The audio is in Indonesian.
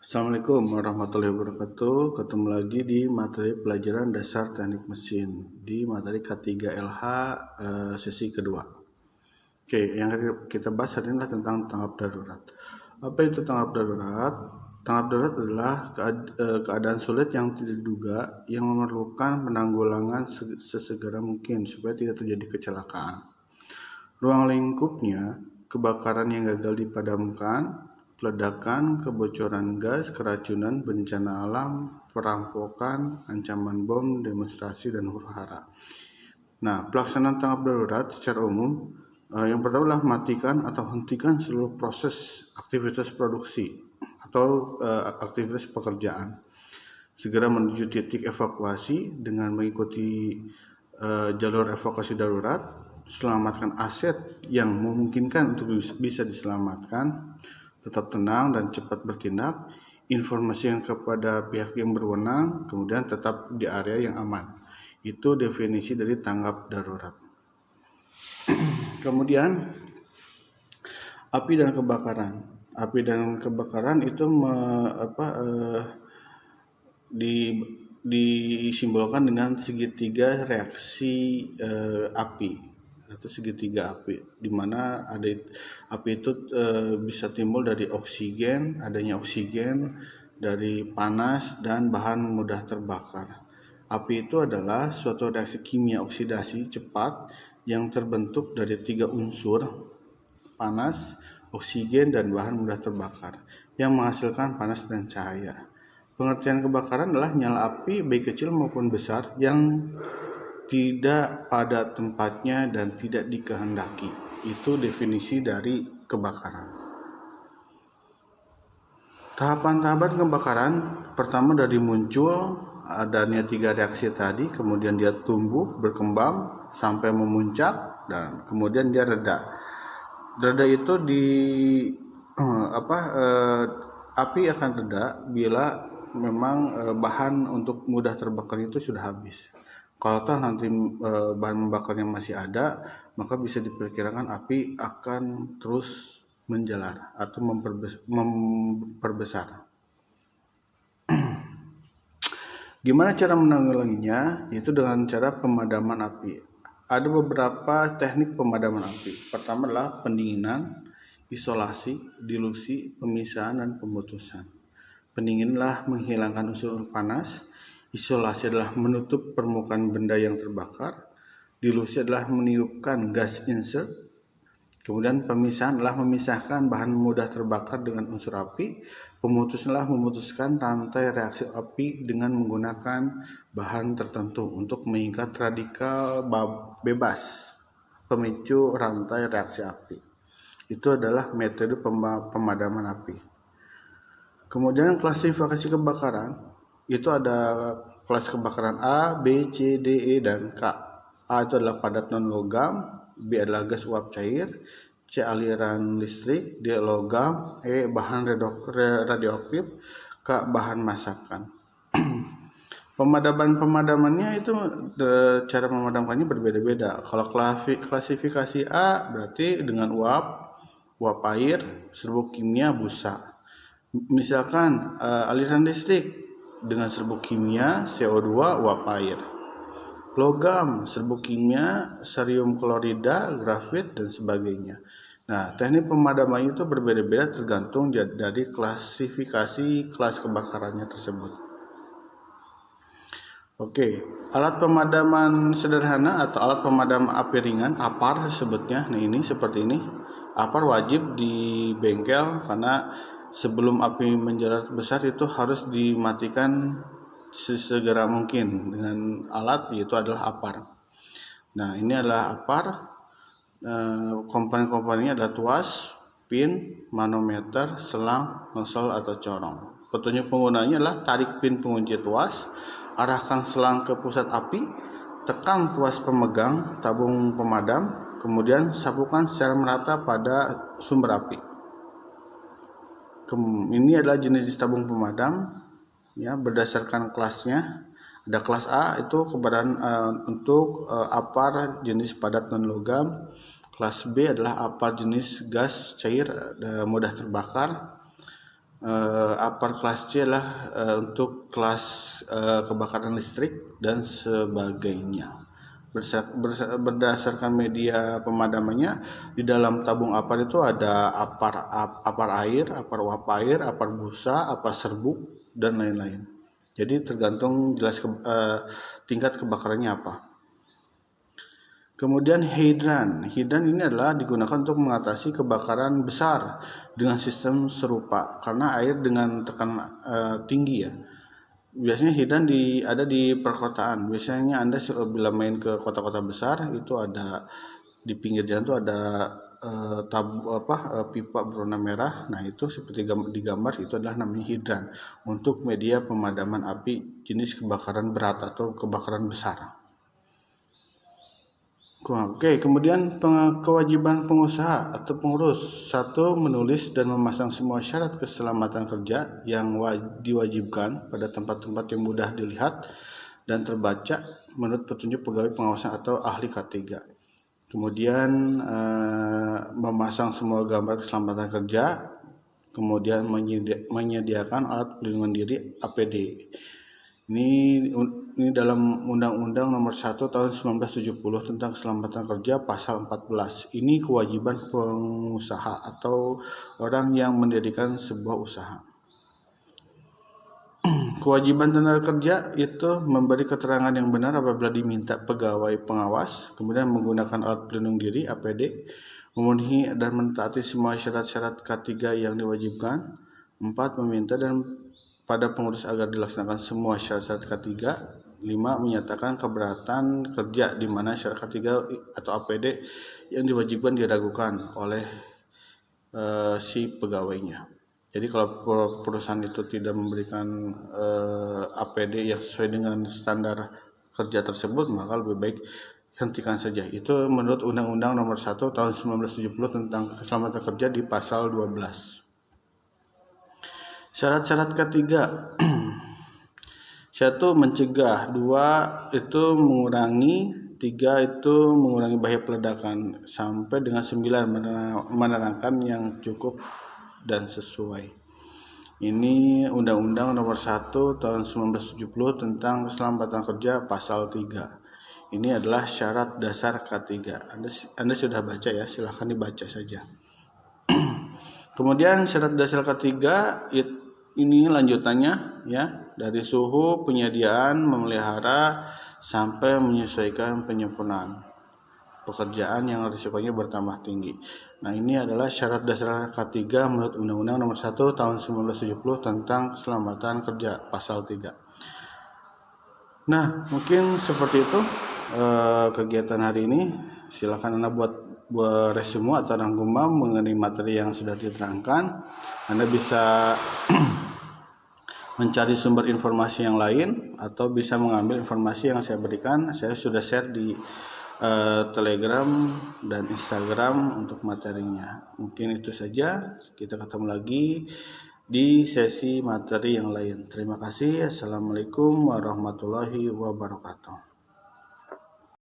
Assalamualaikum warahmatullahi wabarakatuh. Ketemu lagi di materi pelajaran dasar teknik mesin di materi K3LH sesi kedua. Oke, yang kita bahas hari ini adalah tentang tanggap darurat. Apa itu tanggap darurat? Tanggap darurat adalah keadaan sulit yang tidak diduga yang memerlukan penanggulangan sesegera mungkin supaya tidak terjadi kecelakaan. Ruang lingkupnya, kebakaran yang gagal dipadamkan, peledakan, kebocoran gas, keracunan, bencana alam, perampokan, ancaman bom, demonstrasi, dan huru-hara. Nah, pelaksanaan tanggap darurat secara umum, yang pertama adalah matikan atau hentikan seluruh proses aktivitas produksi atau aktivitas pekerjaan. Segera menuju titik evakuasi dengan mengikuti jalur evakuasi darurat, selamatkan aset yang memungkinkan untuk bisa diselamatkan, tetap tenang dan cepat bertindak, informasikan kepada pihak yang berwenang, kemudian tetap di area yang aman. Itu definisi dari tanggap darurat. Kemudian api dan kebakaran. Api dan kebakaran itu disimbolkan dengan segitiga reaksi api atau segitiga api, di mana api itu bisa timbul dari oksigen, adanya oksigen, dari panas dan bahan mudah terbakar. Api itu adalah suatu reaksi kimia oksidasi cepat yang terbentuk dari 3 unsur, panas, oksigen, dan bahan mudah terbakar, yang menghasilkan panas dan cahaya. Pengertian kebakaran adalah nyala api baik kecil maupun besar yang tidak pada tempatnya dan tidak dikehendaki. Itu definisi dari kebakaran. Tahapan-tahapan kebakaran pertama dari muncul adanya 3 reaksi tadi, kemudian dia tumbuh, berkembang sampai memuncak, dan kemudian dia reda. Reda itu api akan reda bila memang bahan untuk mudah terbakar itu sudah habis. Kalau toh nanti bahan bakarnya masih ada, maka bisa diperkirakan api akan terus menjalar atau memperbesar. Gimana cara menanggulanginya? Itu dengan cara pemadaman api. Ada beberapa teknik pemadaman api. Pertama adalah pendinginan, isolasi, dilusi, pemisahan, dan pemutusan. Pendinginan adalah menghilangkan unsur panas, isolasi adalah menutup permukaan benda yang terbakar, dilusi adalah meniupkan gas insert, kemudian pemisahan adalah memisahkan bahan mudah terbakar dengan unsur api, pemutusan adalah memutuskan rantai reaksi api dengan menggunakan bahan tertentu untuk mengikat radikal bebas pemicu rantai reaksi api. Itu adalah metode pemadaman api. Kemudian klasifikasi kebakaran, itu ada kelas kebakaran A, B, C, D, E, dan K. A itu adalah padat non-logam, B adalah gas uap cair, C aliran listrik, D logam, E bahan radioaktif, K bahan masakan. Pemadamannya itu cara memadamkannya berbeda-beda. Kalau klasifikasi A berarti dengan uap air, serbuk kimia, busa. Misalkan aliran listrik dengan serbuk kimia, CO2, uap air. Logam, serbuk kimia, barium klorida, grafit, dan sebagainya. Nah, teknik pemadaman itu berbeda-beda tergantung dari klasifikasi kelas kebakarannya tersebut. Oke, alat pemadaman sederhana atau alat pemadam api ringan, APAR disebutnya. Nah, ini seperti ini. APAR wajib di bengkel karena sebelum api menjalar besar itu harus dimatikan sesegera mungkin dengan alat, yaitu adalah APAR. Nah, ini adalah APAR. Komponen-komponennya adalah tuas, pin, manometer, selang, nozzle atau corong. Petunjuk penggunanya adalah tarik pin pengunci tuas, arahkan selang ke pusat api, tekan tuas pemegang tabung pemadam, kemudian sapukan secara merata pada sumber api. Ini adalah jenis tabung pemadam, ya, berdasarkan kelasnya. Ada kelas A itu keberadaan untuk APAR jenis padat non logam. Kelas B adalah APAR jenis gas cair mudah terbakar. upper kelas C adalah untuk kelas kebakaran listrik dan sebagainya. Berdasarkan media pemadamannya, di dalam tabung apar itu ada apar air, apar uap air, apar busa, apar serbuk, dan lain-lain. Jadi tergantung jelas tingkat kebakarannya apa. Kemudian hidran. Hidran ini adalah digunakan untuk mengatasi kebakaran besar dengan sistem serupa karena air dengan tekanan tinggi ya. Biasanya hidran ada di perkotaan. Biasanya Anda bila main ke kota-kota besar itu ada di pinggir jalan itu ada pipa berwarna merah. Nah, itu seperti digambar itu adalah namanya hidran untuk media pemadaman api jenis kebakaran berat atau kebakaran besar. Oke, kemudian kewajiban pengusaha atau pengurus. 1. Menulis dan memasang semua syarat keselamatan kerja yang diwajibkan pada tempat-tempat yang mudah dilihat dan terbaca menurut petunjuk pegawai pengawasan atau ahli K3. Kemudian memasang semua gambar keselamatan kerja, kemudian menyediakan alat pelindungan diri APD. Ini dalam Undang-Undang Nomor 1 Tahun 1970 tentang Keselamatan Kerja Pasal 14. Ini kewajiban pengusaha atau orang yang mendirikan sebuah usaha. Kewajiban tenaga kerja itu memberi keterangan yang benar apabila diminta pegawai pengawas, kemudian menggunakan alat pelindung diri APD, memenuhi dan mentaati semua syarat-syarat K3 yang diwajibkan. 4. Meminta dan pada pengurus agar dilaksanakan semua syarat-syarat K3. 5. Menyatakan keberatan kerja di mana syarat K3 atau APD yang diwajibkan diragukan oleh si pegawainya. Jadi kalau perusahaan itu tidak memberikan APD yang sesuai dengan standar kerja tersebut, maka lebih baik hentikan saja. Itu menurut Undang-Undang Nomor 1 Tahun 1970 tentang Keselamatan Kerja di Pasal 12. Syarat-syarat K3. 1. Mencegah. 2. Itu mengurangi. 3. Itu mengurangi bahaya peledakan. Sampai dengan 9. Menerangkan yang cukup dan sesuai. Ini Undang-Undang Nomor 1 Tahun 1970 tentang Keselamatan Kerja Pasal 3. Ini adalah syarat dasar K3. Anda sudah baca ya, silahkan dibaca saja. Kemudian syarat dasar K3 ini lanjutannya ya, dari suhu, penyediaan, memelihara sampai menyesuaikan penyempurnaan pekerjaan yang risikonya bertambah tinggi. Nah, ini adalah syarat dasar K3 menurut Undang-Undang Nomor 1 Tahun 1970 tentang Keselamatan Kerja Pasal 3. Nah, mungkin seperti itu kegiatan hari ini. Silakan Anda buat resume atau rangkuman mengenai materi yang sudah diterangkan. Anda bisa mencari sumber informasi yang lain atau bisa mengambil informasi yang saya berikan. Saya sudah share di Telegram dan Instagram untuk materinya. Mungkin itu saja. Kita ketemu lagi di sesi materi yang lain. Terima kasih. Assalamualaikum warahmatullahi wabarakatuh.